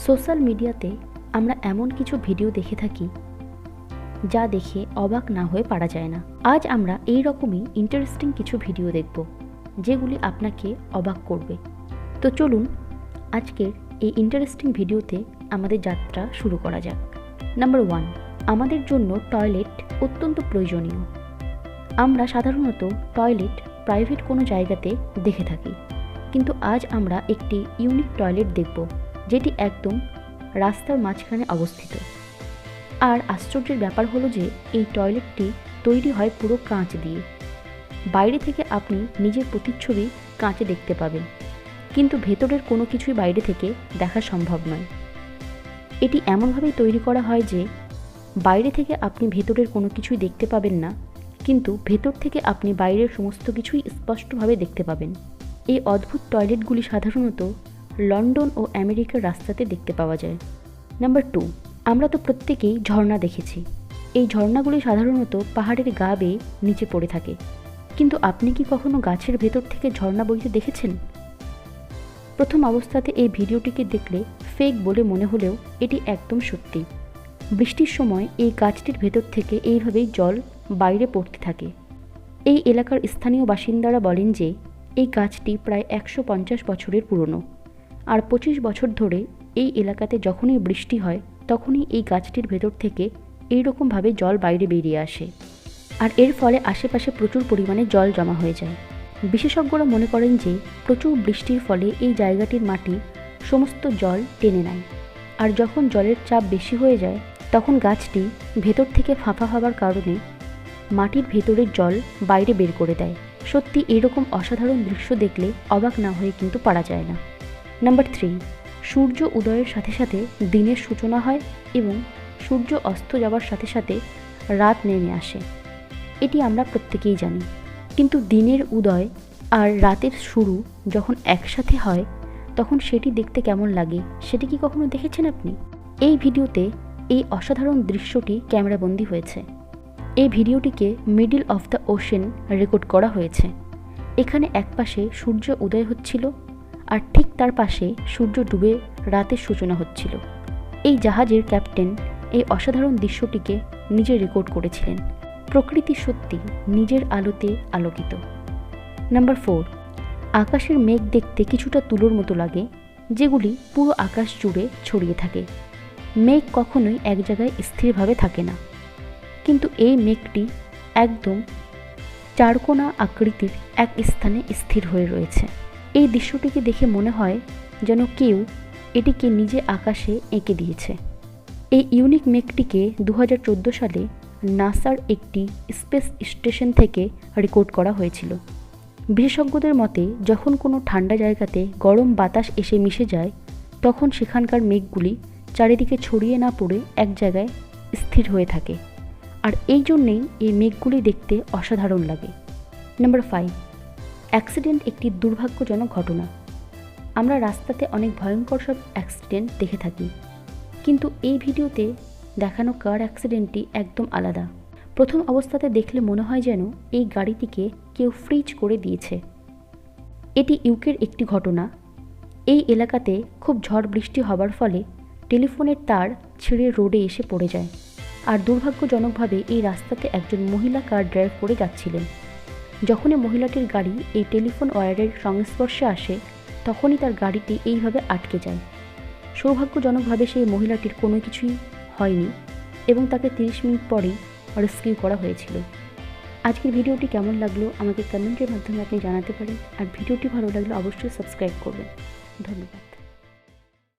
Social মিডিয়াতে আমরা এমন কিছু ভিডিও দেখে থাকি যা দেখে অবাক না হয়ে পারা যায় না। আজ আমরা এই রকমই ইন্টারেস্টিং কিছু ভিডিও দেখব যেগুলি আপনাকে অবাক করবে। তো চলুন আজকের এই ইন্টারেস্টিং ভিডিওতে আমাদের যাত্রা শুরু করা যাক। নাম্বার 1, আমাদের জন্য টয়লেট অত্যন্ত প্রয়োজনীয়। আমরা সাধারণত টয়লেট প্রাইভেট কোনো জায়গাতে দেখে থাকি, কিন্তু আজ আমরা একটি ইউনিক টয়লেট দেখব যেটি একদম রাস্তার মাঝখানে অবস্থিত। আর আশ্চর্যের ব্যাপার হলো যে এই টয়লেটটি তৈরি হয় পুরো কাঁচ দিয়ে। বাইরে থেকে আপনি নিজের প্রতিচ্ছবি কাঁচে দেখতে পাবেন, কিন্তু ভেতরের কোনো কিছুই বাইরে থেকে দেখা সম্ভব নয়। এটি এমনভাবেই তৈরি করা হয় যে বাইরে থেকে আপনি ভেতরের কোনো কিছুই দেখতে পাবেন না, কিন্তু ভেতর থেকে আপনি বাইরের সমস্ত কিছুই স্পষ্টভাবে দেখতে পাবেন। এই অদ্ভুত টয়লেটগুলি সাধারণত লন্ডন ও আমেরিকার রাস্তাতে দেখতে পাওয়া যায়। নাম্বার 2, আমরা তো প্রত্যেকেই ঝর্ণা দেখেছি। এই ঝর্ণাগুলি সাধারণত পাহাড়ের গা বেয়ে নিচে পড়ে থাকে, কিন্তু আপনি কি কখনো গাছের ভেতর থেকে ঝর্ণা বইতে দেখেছেন? প্রথম অবস্থাতে এই ভিডিওটিকে দেখলে ফেক বলে মনে হলেও এটি একদম সত্যি। বৃষ্টির সময় এই গাছটির ভেতর থেকে এইভাবেই জল বাইরে পড়তে থাকে। এই এলাকার স্থানীয় বাসিন্দারা বলেন যে এই গাছটি প্রায় 150 বছরের পুরনো, আর 25 বছর ধরে এই এলাকাতে যখনই বৃষ্টি হয় তখনই এই গাছটির ভেতর থেকে এইরকমভাবে জল বাইরে বেরিয়ে আসে, আর এর ফলে আশেপাশে প্রচুর পরিমাণে জল জমা হয়ে যায়। বিশেষজ্ঞরা মনে করেন যে প্রচুর বৃষ্টির ফলে এই জায়গাটির মাটি সমস্ত জল টেনে নেয়, আর যখন জলের চাপ বেশি হয়ে যায় তখন গাছটি ভেতর থেকে ফাঁপা হওয়ার কারণে মাটির ভেতরের জল বাইরে বের করে দেয়। সত্যি এরকম অসাধারণ দৃশ্য দেখলে অবাক না হয়ে কিন্তু পারা যায় না। নাম্বার 3, সূর্য উদয়ের সাথে সাথে দিনের সূচনা হয় এবং সূর্য অস্ত যাওয়ার সাথে সাথে রাত নেমে আসে। এটি আমরা প্রত্যেকেই জানি, কিন্তু দিনের উদয় আর রাতের শুরু যখন একসাথে হয় তখন সেটি দেখতে কেমন লাগে সেটি কি কখনো দেখেছেন আপনি? এই ভিডিওতে এই অসাধারণ দৃশ্যটি ক্যামেরাবন্দি হয়েছে। এই ভিডিওটিকে middle of the ocean record করা হয়েছে। এখানে একপাশে সূর্য উদয় হচ্ছিল আর ঠিক তার পাশে সূর্য ডুবে রাতের সূচনা হচ্ছিল। এই জাহাজের ক্যাপ্টেন এই অসাধারণ দৃশ্যটিকে নিজে রেকর্ড করেছিলেন। প্রকৃতি সত্যি নিজের আলোতে আলোকিত। নাম্বার 4, আকাশের মেঘ দেখতে কিছুটা তুলোর মতো লাগে, যেগুলি পুরো আকাশ জুড়ে ছড়িয়ে থাকে। মেঘ কখনোই এক জায়গায় স্থিরভাবে থাকে না, কিন্তু এই মেঘটি একদম চারকোনা আকৃতির এক স্থানে স্থির হয়ে রয়েছে। এই দৃশ্যটিকে দেখে মনে হয় যেন কেউ এটিকে নিজে আকাশে এঁকে দিয়েছে। এই ইউনিক মেঘটিকে 2014 সালে নাসার একটি স্পেস স্টেশন থেকে রেকর্ড করা হয়েছিল। বিশেষজ্ঞদের মতে যখন কোনো ঠান্ডা জায়গাতে গরম বাতাস এসে মিশে যায় তখন সেখানকার মেঘগুলি চারিদিকে ছড়িয়ে না পড়ে এক জায়গায় স্থির হয়ে থাকে, আর এই জন্যেই এই মেঘগুলি দেখতে অসাধারণ লাগে। নাম্বার 5, অ্যাক্সিডেন্ট একটি দুর্ভাগ্যজনক ঘটনা। আমরা রাস্তাতে অনেক ভয়ঙ্কর সব অ্যাক্সিডেন্ট দেখে থাকি, কিন্তু এই ভিডিওতে দেখানো কার অ্যাক্সিডেন্টটি একদম আলাদা। প্রথম অবস্থাতে দেখলে মনে হয় যেন এই গাড়িটিকে কেউ ফ্রিজ করে দিয়েছে। এটি ইউকের একটি ঘটনা। এই এলাকাতে খুব ঝড় বৃষ্টি হবার ফলে টেলিফোনের তার ছিঁড়ে রোডে এসে পড়ে যায়, আর দুর্ভাগ্যজনকভাবে এই রাস্তাতে একজন মহিলা কার ড্রাইভ করে যাচ্ছিলেন। যখনই মহিলাটির গাড়ি এই টেলিফোন ওয়্যারের সংস্পর্শে আসে তখনই তার গাড়িটি এইভাবে আটকে যায়। সৌভাগ্যজনকভাবে সেই মহিলাটির কোনো কিছুই হয়নি এবং তাকে 30 মিনিট পরেই রেস্কিউ করা হয়েছিল। আজকের ভিডিওটি কেমন লাগলো আমাকে কমেন্টের মাধ্যমে আপনি জানাতে পারেন, আর ভিডিওটি ভালো লাগলে অবশ্যই সাবস্ক্রাইব করবেন। ধন্যবাদ।